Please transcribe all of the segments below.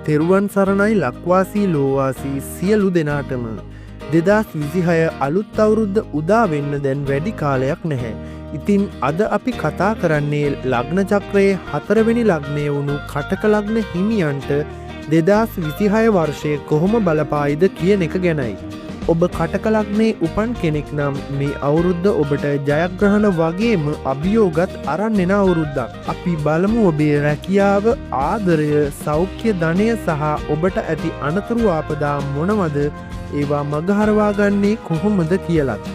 තෙරුවන් සරණයි ලක්වාසී ලෝවාසී සියලු දෙනාටම 2026 අලුත් අවුරුද්ද උදා වෙන්න දැන් වැඩි කාලයක් නැහැ. ඉතින් අද අපි කතා කරන්නේ ලග්න චක්‍රයේ 4 වෙනි ලග්නය වුණු කටක ලග්න හිමියන්ට 2026 වර්ෂයේ කොහොම බලපායිද කියන එක ගැනයි. ඔබ කටක ලග්නයේ උපන් කෙනෙක් නම් මේ අවුරුද්ද ඔබට ජයග්‍රහණ වගේම අභියෝගත් අරන් එන අවුරුද්දක්. අපි බලමු ඔබේ රැකියාව, ආදරය, සෞඛ්‍ය, ධනය සහ ඔබට ඇති අනතුරු ආපදා මොනවද, ඒවා මගහරවා ගන්නේ කොහොමද කියලත්.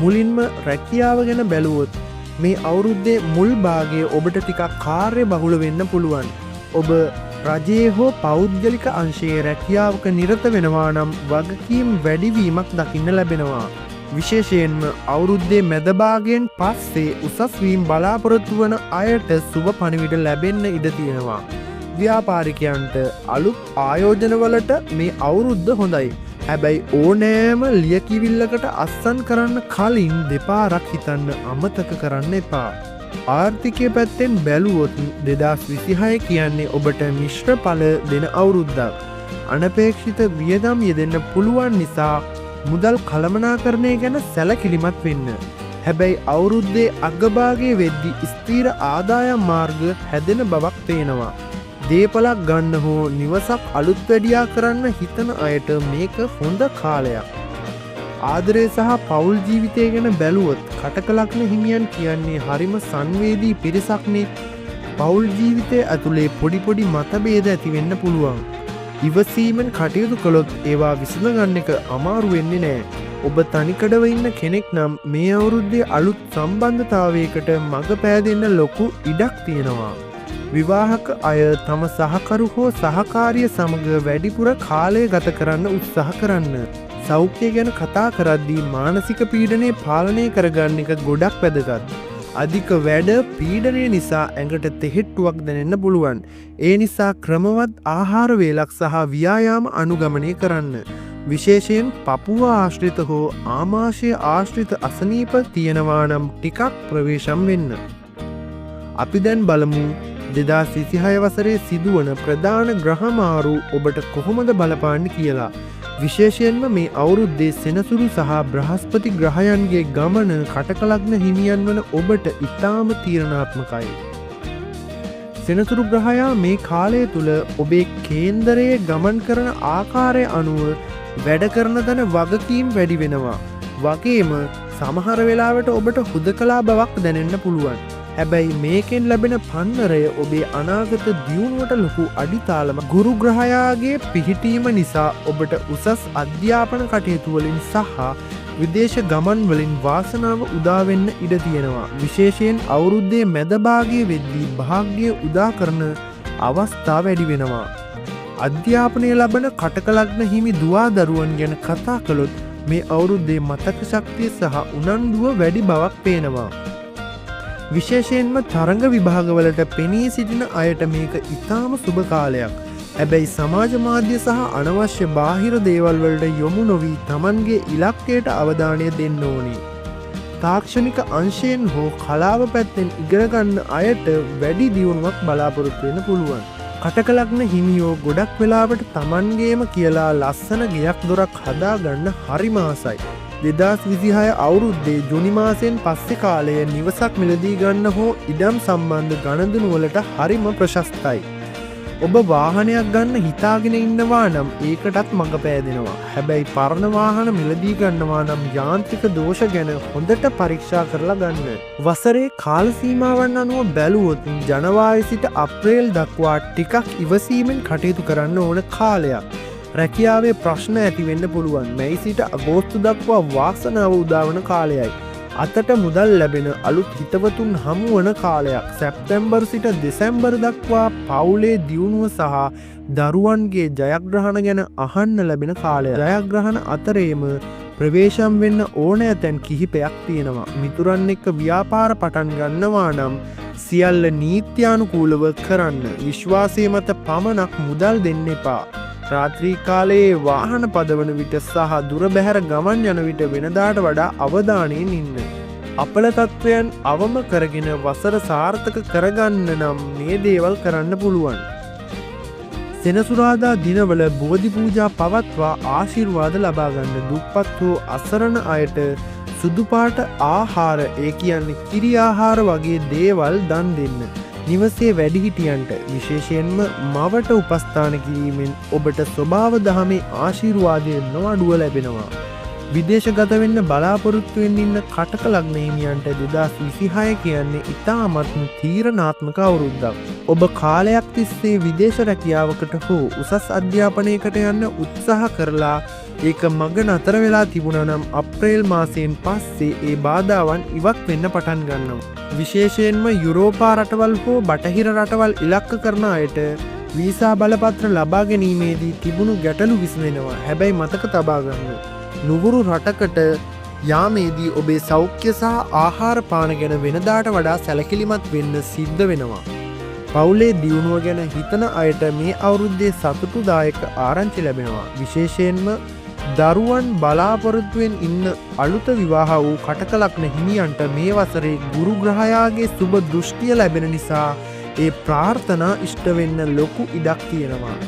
මුලින්ම රැකියාව ගැන බැලුවොත් මේ අවුරුද්දේ මුල් භාගයේ ඔබට ටිකක් කාර්ය බහුල වෙන්න පුළුවන්. ඔබ රජයේ හෝ පෞද්ගලික අංශයේ රැකියාවක නිරත වෙනවා නම් වගකීම් වැඩිවීමක් දකින්න ලැබෙනවා. විශේෂයෙන්ම අවුරුද්දේ මැද භාගයෙන් පස්සේ උසස් වීම බලාපොරොත්තු වන අයට සුබ පණිවිඩ ලැබෙන්න ඉඩ තියෙනවා. ව්‍යාපාරිකයන්ට අලුත් ආයෝජනවලට මේ අවුරුද්ද හොඳයි. හැබැයි ඕනෑම ලියකිවිල්ලකට අස්සන් කරන්න කලින් දෙපාරක් හිතන්න අමතක කරන්න එපා. ආර්ථිකය පැත්තෙන් බැලුවොත් 2026 කියන්නේ ඔබට මිශ්‍ර ඵල දෙන අවුරුද්දක්. අනපේක්ෂිත වියදම් යෙදෙන්න පුළුවන් නිසා මුදල් කළමනාකරණය ගැන සැලකිලිමත් වෙන්න. හැබැයි අවුරුද්දේ අගභාගයේ වෙද්දි ස්ථීර ආදායම් මාර්ග හැදෙන බවක් පේනවා. දේපලක් ගන්න හෝ නිවසක් අලුත් වැඩියා කරන්න හිතන අයට මේක හොඳ කාලයක්. ආදරය සහ පවුල් ජීවිතය ගැන බැලුවොත් කටක ලග්න හිමියන් කියන්නේ හරිම සංවේදී පිරිසක්නේ. පවුල් ජීවිතය ඇතුලේ පොඩි පොඩි මතභේද ඇති වෙන්න පුළුවන්. ඉවසීමෙන් කටයුතු කළොත් ඒවා විසඳගන්න එක අමාරු වෙන්නේ නෑ. ඔබ තනිකඩව ඉන්න කෙනෙක් නම් මේ අවුරුද්දේ අලුත් සම්බන්ධතාවයකට මඟ පෑදෙන්න ලොකු ඉඩක් තියෙනවා. විවාහක අය තම සහකරු හෝ සහකාරිය සමග වැඩිපුර කාලය ගත කරන්න උත්සාහ කරන්න. සෞඛ්‍ය ගැන කතා කරද්දී මානසික පීඩනය පාලනය කරගන්න එක ගොඩක් වැදගත්. අධික වැඩ පීඩනය නිසා ඇඟට තෙහෙට්ටුවක් දැනෙන්න පුළුවන්. ඒ නිසා ක්‍රමවත් ආහාර වේලක් සහ ව්‍යායාම අනුගමනය කරන්න. විශේෂයෙන් පපුව ආශ්‍රිත හෝ ආමාශය ආශ්‍රිත අසනීප තියෙනවා නම් ටිකක් ප්‍රවේශම් වෙන්න. අපි දැන් බලමු 2026 වසරේ සිදුවන ප්‍රධාන ග්‍රහමාරු ඔබට කොහොමද බලපාන්න කියලා. විශේෂයෙන්ම මේ අවුරුද්දේ සෙනසුරු සහ බ්‍රහස්පති ග්‍රහයන්ගේ ගමන කටක ලග්න හිමියන් වන ඔබට ඉතාම තීරණාත්මකයි. සෙනසුරු ග්‍රහයා මේ කාලය තුල ඔබේ කේන්දරයේ ගමන් කරන ආකාරය අනුව වැඩ කරන තැන වගකීම් වැඩි වෙනවා. වගේම සමහර වෙලාවට ඔබට හුදකලා බවක් දැනෙන්න පුළුවන්. හැබැයි මේකෙන් ලැබෙන පන්නරය ඔබේ අනාගත දියුණුවට ලොකු අඩිතාලම. ගුරු ග්‍රහයාගේ පිහිටීම නිසා ඔබට උසස් අධ්‍යාපන කටයුතු වලින් සහ විදේශ ගමන් වලින් වාසනාව උදා වෙන්න ඉඩ තියෙනවා. විශේෂයෙන් අවුරුද්දේ මැද භාගයේ වෙද්දී භාග්‍ය උදා කරන අවස්ථා වැඩි වෙනවා. අධ්‍යාපනය ලබන කටක ලග්න හිමි දුවා දරුවන් ගැන කතා කළොත් මේ අවුරුද්දේ මතක ශක්තිය සහ උනන්දුව වැඩි බවක් පේනවා. විශේෂයෙන්ම තරඟ විභාගවලට පෙනී සිටින අයට මේක ඉතාම සුබ කාලයක්. හැබැයි සමාජ මාධ්‍ය සහ අනවශ්‍ය බාහිර දේවල් වලට යොමු නොවී Tamanගේ ඉලක්කයට අවධානය දෙන්න ඕනේ. තාක්ෂණික අංශයෙන් හෝ කලාව පැත්තෙන් ඉගෙන ගන්න අයට වැඩි දියුණුවක් බලාපොරොත්තු වෙන්න පුළුවන්. කටක ලග්න හිමියෝ ගොඩක් වෙලාවට Tamanගේම කියලා ලස්සන ගෙයක් දොරක් හදා ගන්න හරිම ආසයි. 2026 අවුරුද්දේ ජුනි මාසයෙන් පස්සේ කාලය නිවසක් මිලදී ගන්න හෝ ඉඩම් සම්බන්ධ ගණඳුණු වලට හරිම ප්‍රශස්තයි. ඔබ වාහනයක් ගන්න හිතාගෙන ඉන්නවා නම් ඒකටත් මඟ පෑදෙනවා. හැබැයි පරණ වාහන මිලදී ගන්නවා නම් යාන්ත්‍රික දෝෂ ගැන හොඳට පරීක්ෂා කරලා ගන්න. වසරේ කාල සීමාවන් අනුව බැලුවොත් ජනවාරි සිට අප්‍රේල් දක්වා ටිකක් ඉවසීමෙන් කටයුතු කරන්න ඕන කාලයක්. රැකියාවේ ප්‍රශ්න ඇති වෙන්න පුළුවන්. මැයි සිට අගෝස්තු දක්වා වාසනාව උදාවන කාලයයි. අතට මුදල් ලැබෙන අලුත් හිතවතුන් හමු වන කාලයක්. සැප්තැම්බර් සිට දෙසැම්බර් දක්වා පවුලේ දියුණුව සහ දරුවන්ගේ ජයග්‍රහණ ගැන අහන්න ලැබෙන කාලය. ජයග්‍රහණ අතරේම ප්‍රවේශම් වෙන්න ඕනෑ තැන් කිහිපයක් තියෙනවා. මිතුරන් එක්ක ව්‍යාපාර පටන් ගන්නවා නම් සියල්ල නීත්‍යානුකූලව කරන්න. විශ්වාසය මත පමණක් මුදල් දෙන්න එපා. රාත්‍රී කාලයේ වාහන පදවන විට සහ දුර බැහැර ගමන් යන විට වෙනදාට වඩා අවධානයෙන් ඉන්න. අපල තත්ත්වයන් අවම කරගෙන වසර සාර්ථක කරගන්න නම් මේ දේවල් කරන්න පුළුවන්. සෙනසුරාදා දිනවල බෝධි පූජා පවත්වා ආශිර්වාද ලබාගන්න දුප්පත් හෝ අසරණ අයට සුදුපාට ආහාර ඒ කියන්නේ කිරි ආහාර වගේ දේවල් දන් දෙන්න. නිවසේ වැඩිහිටියන්ට විශේෂයෙන්ම මවට උපස්ථාන කිරීමෙන් ඔබට ස්වභාව දහමේ ආශිර්වාදය නොඅඩුව ලැබෙනවා. විදේශගත වෙන්න බලාපොරොත්තු වෙන්න ඉන්න කටක ලග්න හිමියන්ට 2026 කියන්නේ ඉතාමත් තීරණාත්මක අවුරුද්දක්. ඔබ කාලයක් තිස්සේ විදේශ රැකියාවකට හෝ උසස් අධ්‍යාපනයකට යන්න උත්සාහ කරලා ඒක මග නතර වෙලා තිබුණා නම් අප්‍රේල් මාසයෙන් පස්සේ ඒ බාධාවන් ඉවත් වෙන්න පටන් ගන්නවා. විශේෂයෙන්ම යුරෝපා රටවල් හෝ බටහිර රටවල් ඉලක්ක කරන අයට වීසා බලපත්‍ර ලබා ගැනීමේදී තිබුණු ගැටලු විසඳෙනවා. හැබැයි මතක තබා ගන්න. නුවුරු රටකට යාමේදී ඔබේ සෞඛ්‍ය සහ ආහාර පාන ගැන වෙනදාට වඩා සැලකිලිමත් වෙන්න සිද්ධ වෙනවා. පවුලේ දියුණුව ගැන හිතන අයට මේ අවුරුද්දේ සතුටුදායක ආරංචි ලැබෙනවා. විශේෂයෙන්ම දරුවන් බලාපොරොත්තුවෙන් ඉන්න අලුත විවාහ වූ කටක ලග්න හිමියන්ට මේ වසරේ ගුරු ග්‍රහයාගේ සුබ දෘෂ්ටිය ලැබෙන නිසා ඒ ප්‍රාර්ථනා ඉෂ්ට වෙන්න ලොකු ඉඩක් තියෙනවා.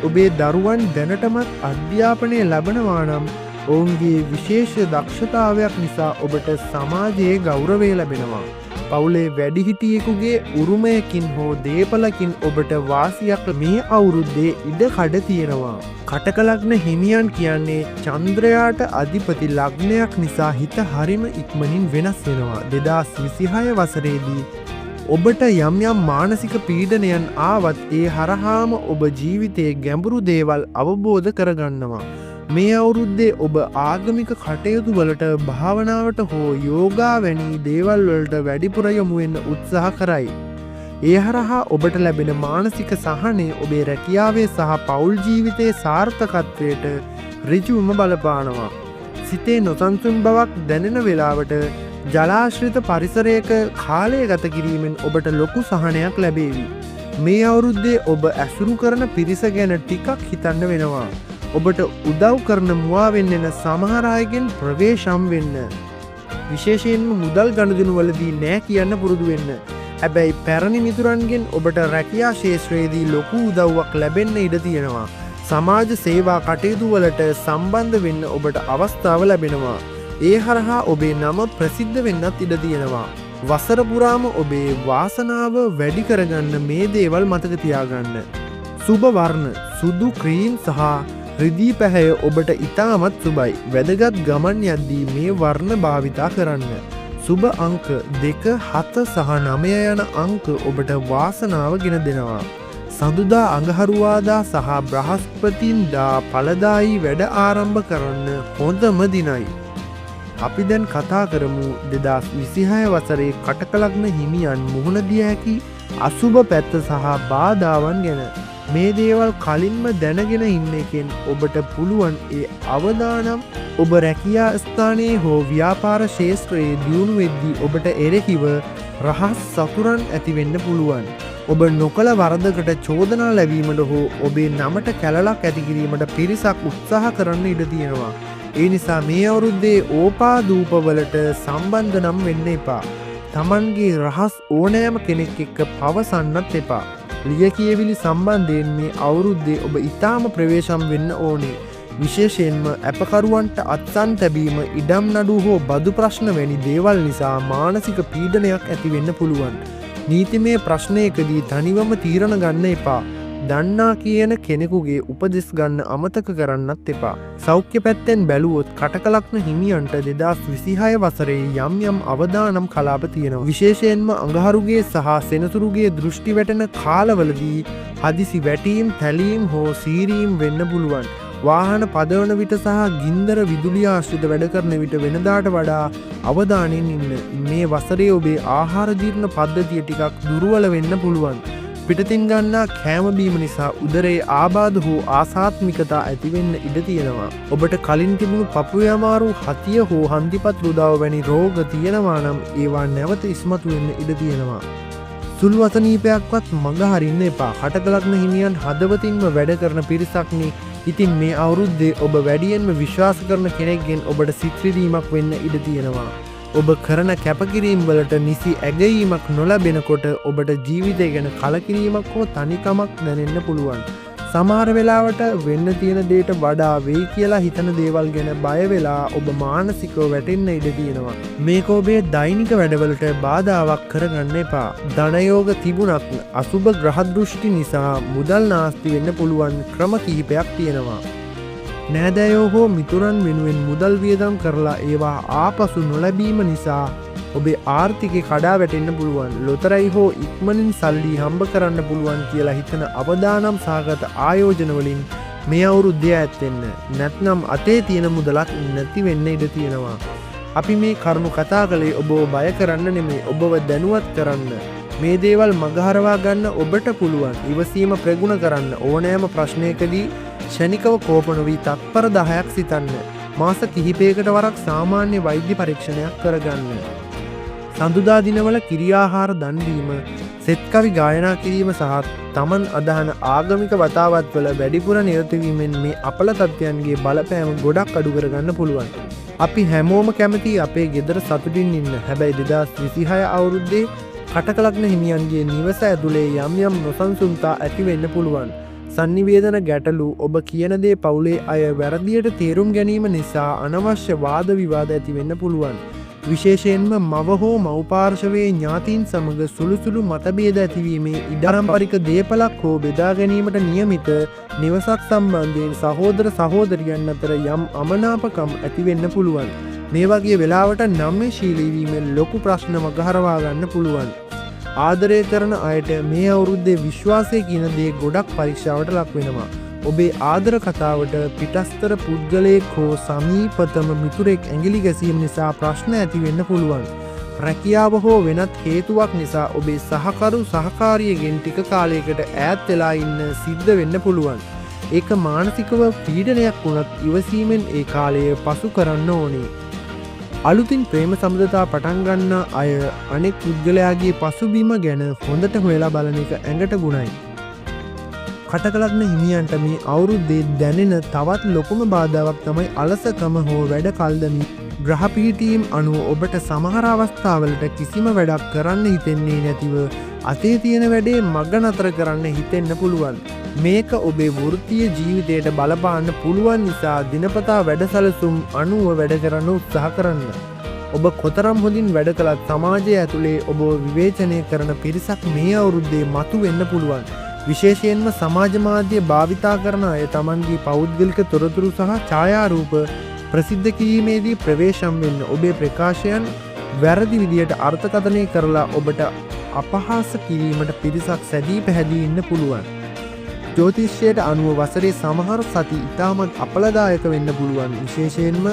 ඔබේ දරුවන් දැනටමත් අධ්‍යාපනය ලබනවා නම් ඔවුන්ගේ විශේෂ දක්ෂතාවයක් නිසා ඔබට සමාජයේ ගෞරවය ලැබෙනවා. පවුලේ වැඩිහිටියෙකුගේ උරුමයකින් හෝ දේපලකින් ඔබට වාසියක් මේ අවුරුද්දේ ඉඩ කඩ තියෙනවා. කටක ලග්න හිමියන් කියන්නේ චන්ද්‍රයාට අධිපති ලග්නයක් නිසා හිත හරිම ඉක්මනින් වෙනස් වෙනවා. 2026 වසරේදී ඔබට යම් යම් මානසික පීඩනයන් ආවත් ඒ හරහාම ඔබ ජීවිතයේ ගැඹුරු දේවල් අවබෝධ කරගන්නවා. මේ අවුරුද්දේ ඔබ ආගමික කටයුතු වලට භාවනාවට හෝ යෝගා වැනි දේවල් වලට වැඩිපුර යොමු වෙන්න උත්සාහ කරයි. ඒ හරහා ඔබට ලැබෙන මානසික සහනය ඔබේ රැකියාවේ සහ පෞල් ජීවිතයේ සාර්ථකත්වයට ඍජුවම බලපානවා. සිතේ නොසන්සුන් බවක් දැනෙන වෙලාවට ජලාශ්‍රිත පරිසරයක කාලය ගත කිරීමෙන් ඔබට ලොකු සහනයක් ලැබේවි. මේ අවුරුද්දේ ඔබ ඇසුරු කරන පිරිස ගැන ටිකක් හිතන්න වෙනවා. ඔබට උදව් කරන මුවා වෙන්න එන සමහර අයගෙන් ප්‍රවේශම් වෙන්න. විශේෂයෙන්ම මුදල් ගනුදෙනු වලදී නෑ කියන්න පුරුදු වෙන්න. හැබැයි පැරණි මිතුරන්ගෙන් ඔබට රැකියා ක්ෂේත්‍රයේදී ලොකු උදව්වක් ලැබෙන්න ඉඩ තියෙනවා. සමාජ සේවා කටයුතු වලට සම්බන්ධ වෙන්න ඔබට අවස්ථාව ලැබෙනවා. ඒ හරහා ඔබේ නම ප්‍රසිද්ධ වෙන්නත් ඉඩ තියෙනවා. වසර පුරාම ඔබේ වාසනාව වැඩි කරගන්න මේ දේවල් මතක තියාගන්න. සුබ වර්ණ සුදු ක්‍රීම් සහ රිදී පැහැය ඔබට ඉතාමත් සුබයි. වැදගත් ගමන් යද්දී මේ වර්ණ භාවිතා කරන්න. සුබ අංක 2, 7 සහ 9 යන අංක ඔබට වාසනාව ගෙන දෙනවා. සඳුදා අඟහරුවාදා සහ බ්‍රහස්පතින්දා ඵලදායී වැඩ ආරම්භ කරන්න හොඳම දිනයි. අපි දැන් කතා කරමු 2026 වසරේ කටක ලග්න හිමියන් මුහුණ දිය හැකි අසුබ පැත්ත සහ බාධාවන් ගැන. මේ දේවල් කලින්ම දැනගෙන ඉන්න එකෙන් ඔබට පුළුවන් ඒ අවදානම් ඔබ රැකියා ස්ථානයේ හෝ ව්‍යාපාර ක්ෂේත්‍රයේ දියුණු වෙද්දී ඔබට එරෙහිව රහස් සතුරන් ඇති වෙන්න පුළුවන්. ඔබ නොකල වරදකට චෝදනා ලැබීමට හෝ ඔබේ නමට කැලලක් ඇති කිරීමට පිරිසක් උත්සාහ කරන්න ඉඩ තියෙනවා. ඒ නිසා මේ අවුරුද්දේ ඕපාදූපවලට සම්බන්ධ නම් වෙන්න එපා. තමන්ගේ රහස් ඕනෑම කෙනෙක් එක්ක පවසන්නත් එපා. ලිය කියවිලි සම්බන්ධයෙන් මේ අවුරුද්දේ ඔබ ඉතාම ප්‍රවේශම් වෙන්න ඕනේ. විශේෂයෙන්ම ඇපකරුවන්ට අත්සන් තැබීම, ඉඩම් නඩු හෝ බදු ප්‍රශ්න වැනි දේවල් නිසා මානසික පීඩනයක් ඇති වෙන්න පුළුවන්. නීතිමය ප්‍රශ්නයකදී තනිවම තීරණ ගන්න එපා. දන්නා කියන කෙනෙකුගේ උපදෙස් ගන්න අමතක කරන්නත් එපා. සෞඛ්‍ය පැත්තෙන් බැලුවොත් කටක ලග්න හිමියන්ට 2026 වසරේ යම් යම් අවදානම් කලාප තියෙනවා. විශේෂයෙන්ම අඟහරුගේ සහ සෙනසුරුගේ දෘෂ්ටි වැටෙන කාලවලදී හදිසි වැටීම්, තැලීම් හෝ සීරීම් වෙන්න පුළුවන්. වාහන පදවන විට සහ ගින්දර විදුලිය ආශ්‍රිත වැඩ කරන විට වෙනදාට වඩා අවධානයෙන් ඉන්න. මේ වසරේ ඔබේ ආහාර ජීර්ණ පද්ධතිය ටිකක් දුර්වල වෙන්න පුළුවන්. පිටතින් ගන්නා කෑම බීම නිසා උදරයේ ආබාධ හෝ ආසාත්මිකතා ඇතිවෙන්න ඉඩ තියෙනවා. ඔබට කලින් තිබුණු පපුවේ අමාරු, හතිය හෝ හන්දිපත් රුදාව වැනි රෝග තියෙනවා නම් ඒවා නැවත ඉස්මතු වෙන්න ඉඩ තියෙනවා. සුළු අසනීපයක්වත් මඟ හරින්න එපා. කටක ලග්න හිමියන් හදවතින්ම වැඩ කරන පිරිසක්නේ. ඉතින් මේ අවුරුද්දේ ඔබ වැඩියෙන්ම විශ්වාස කරන කෙනෙක්ගෙන් ඔබට සිත්රිදීමක් වෙන්න ඉඩ තියෙනවා. ඔබ කරන කැපකිරීම් වලට නිසි ඇගයීමක් නොලැබෙනකොට ඔබට ජීවිතය ගැන කලකිරීමක් හෝ තනිකමක් දැනෙන්න පුළුවන්. සමහර වෙලාවට වෙන්න තියෙන දේට වඩා වෙයි කියලා හිතන දේවල් ගැන බය වෙලා ඔබ මානසිකව වැටෙන්න ඉඩ තියෙනවා. මේක ඔබේ දෛනික වැඩවලට බාධාවක් කරගන්න එපා. ධනයෝග තිබුණත් අසුබ ග්‍රහදෘෂ්ටි නිසා මුදල් නාස්ති වෙන්න පුළුවන් ක්‍රම කිහිපයක් තියෙනවා. නෑදෑයෝ හෝ මිතුරන් වෙනුවෙන් මුදල් වියදම් කරලා ඒවා ආපසු නොලැබීම නිසා ඔබේ ආර්ථිකය කඩා වැටෙන්න පුළුවන්. ලොතරැයි හෝ ඉක්මනින් සල්ලි හම්බ කරන්න පුළුවන් කියලා හිතන අවදානම් සහගත ආයෝජනවලින් මේ අවුරුද්දේ ඈත්වෙන්න. නැත්නම් අතේ තියෙන මුදලක් නැති වෙන්න ඉඩ තියෙනවා. අපි මේ කරුණු කතා කළේ ඔබව බය කරන්න නෙමෙයි, ඔබව දැනුවත් කරන්න. මේ දේවල් මගහරවා ගන්න ඔබට පුළුවන්. ඉවසීම ප්‍රගුණ කරන්න. ඕනෑම ප්‍රශ්නයකදී ෂණිකව කෝප නොවී තත්පර 10ක් සිතන්න. මාස කිහිපයකට වරක් සාමාන්‍ය වෛද්‍ය පරීක්ෂණයක් කරගන්න. සඳුදා දිනවල කිරියාහාර දන් දීම, සෙත් කවි ගායනා කිරීම සහ තමන් අදහන ආගමික වතාවත්වල වැඩිපුර නිරත වීමෙන් මේ අපල තත්ත්වයන්ගේ බලපෑම ගොඩක් අඩු කරගන්න පුළුවන්. අපි හැමෝම කැමති අපේ ගෙදර සතුටින් ඉන්න. හැබැයි 2026 අවුරුද්දේ කටකලග්න හිමියන්ගේ නිවස ඇතුලේ යම් යම් නොසන්සුන්තා ඇති වෙන්න පුළුවන්. sannivedana ගැටලු, ඔබ කියන දේ පවුලේ අය වැරදියට තේරුම් ගැනීම නිසා අනවශ්‍ය වාද විවාද ඇති වෙන්න පුළුවන්. විශේෂයෙන්ම මව හෝ මව්පාර්ශවයේ ඥාතීන් සමග සුළුසුළු මතභේද ඇතිවීමේ ඉඩාරම්පරික දේපලක් හෝ බෙදා ගැනීමට නියමිත නිවසක් සම්බන්ධයෙන් සහෝදර සහෝදරියන් අතර යම් අමනාපකම් ඇති වෙන්න පුළුවන්. මේ වගේ වෙලාවට නම්‍යශීලී වීමෙන් ලොකු ප්‍රශ්න මගහරවා ගන්න පුළුවන්. ආදරය කරන අයට මේ අවුරුද්දේ විශ්වාසය කියන දේ ගොඩක් පරීක්ෂාවට ලක් වෙනවා. ඔබේ ආදර කතාවට පිටස්තර පුද්ගලයෙක් හෝ සමීපතම මිතුරෙක් ඇඟිලි ගැසීම නිසා ප්‍රශ්න ඇති වෙන්න පුළුවන්. රැකියාව හෝ වෙනත් හේතුවක් නිසා ඔබේ සහකරු සහකාරියගෙන් ටික කාලයකට ඈත් වෙලා ඉන්න සිද්ධ වෙන්න පුළුවන්. ඒක මානසිකව පීඩනයක් වුණත් ඉවසීමෙන් ඒ කාලය පසු කරන්න ඕනේ. අලුතින් ප්‍රේම සම්බන්ධතා පටන් ගන්න අය අනෙක් පුද්ගලයාගේ පසුබිම ගැන හොඳට හොයලා බලන එක ඇඟට ගුණයි. කටකලග්න හිමියන්ට මේ අවුරුද්දේ දැනෙන තවත් ලොකුම බාධාවක් තමයි අලසකම හෝ වැඩ කල්දමි. ග්‍රහපීඨීම් අනුව ඔබට සමහර අවස්ථාවලට කිසිම වැඩක් කරන්න හිතෙන්නේ නැතිව අතේ තියෙන වැඩේ මග නතර කරන්න හිතෙන්න පුළුවන්. මේක ඔබේ වෘත්තීය ජීවිතයට බලපාන්න පුළුවන් නිසා දිනපතා වැඩසැලසුම් අනුව වැඩ කරන්න උත්සාහ කරන්න. ඔබ කොතරම් හොඳින් වැඩ කළත් සමාජය ඇතුලේ ඔබ විවේචනය කරන පිරිසක් මේ අවුරුද්දේ මතු වෙන්න පුළුවන්. විශේෂයෙන්ම සමාජ මාධ්‍ය භාවිතා කරන අය තමන්ගේ පෞද්ගලික තොරතුරු සහ ඡායාරූප ප්‍රසිද්ධ කිරීමේදී ප්‍රවේශම් වෙන්න. ඔබේ ප්‍රකාශයන් වැරදි විදියට අර්ථකථනය කරලා ඔබට අපහාස කිරීමට පිරිසක් සැදී පැහැදී ඉන්න පුළුවන්. ජ්‍යොතිෂයට අනුව වසරේ සමහර සති ඉතාමත් අපලදායක වෙන්න පුළුවන්. විශේෂයෙන්ම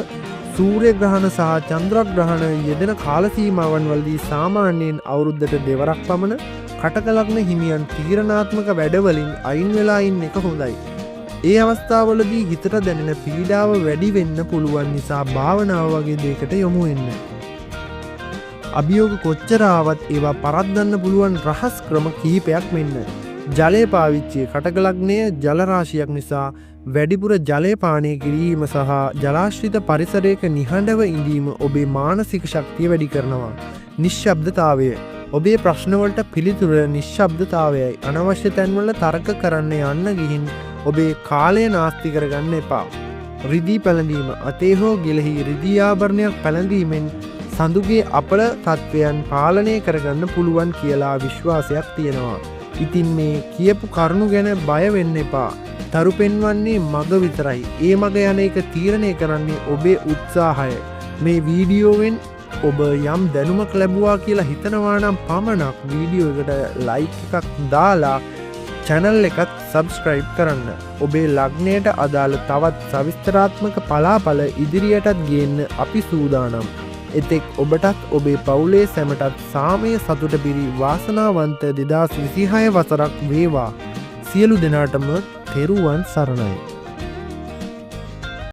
සූර්ය ග්‍රහණ සහ චන්ද්‍රග්‍රහණ යෙදෙන කාල සීමාවන් වලදී සාමාන්‍යයෙන් අවුරුද්දට දෙවරක් පමණ කටකලග්න හිමියන් තීරණාත්මක වැඩවලින් අයින් වෙලා ඉන්න එක හොඳයි. ඒ අවස්ථාවලදී හිතට දැනෙන පීඩාව වැඩි වෙන්න පුළුවන් නිසා භාවනාව වගේ දෙයකට යොමු වෙන්න. අභියෝග කොච්චර ආවත් ඒවා පරද්දන්න පුළුවන් රහස් ක්‍රම කිහිපයක් මෙන්න. ජලය පාවිච්චිය. කටකලග්නය ජල රාශියක් නිසා වැඩිපුර ජලය පානය කිරීම සහ ජලාශ්‍රිත පරිසරයක නිහඬව ඉඳීම ඔබේ මානසික ශක්තිය වැඩි කරනවා. නිශ්ශබ්දතාවය. ඔබේ ප්‍රශ්නවලට පිළිතුර නිශ්ශබ්දතාවයයි. අනවශ්‍ය තැන්වල තර්ක කරන්න යන්න ගිහින් ඔබේ කාලය නාස්ති කරගන්න එපා. රිදී පැළඳීම. අතේ හෝ ගෙලෙහි රිදී ආභරණයක් පැළඳීමෙන් සඳුගේ අපල තත්ත්වයන් පාලනය කරගන්න පුළුවන් කියලා විශ්වාසයක් තියෙනවා. ඉතින් මේ කියපු කරුණු ගැන බය වෙන්න එපා. තරු පෙන්වන්නේ මග විතරයි. ඒ මග යන එක තීරණය කරන්නේ ඔබේ උත්සාහය. මේ වීඩියෝවෙන් ඔබ යම් දැනුමක් ලැබුවා කියලා හිතනවා නම් පමණක් වීඩියෝ එකට ලයික් එකක් දාලා channel එකත් subscribe කරන්න. ඔබේ ලග්නයට අදාළ තවත් සවිස්තරාත්මක පලාපල ඉදිරියටත් ගේන්න අපි සූදානම්. එතෙක් ඔබටත් ඔබේ පවුලේ සැමටත් සාමය සතුට පිරි වාසනාවන්ත 2026 වසරක් වේවා. සියලු දෙනාටම තෙරුවන් සරණයි.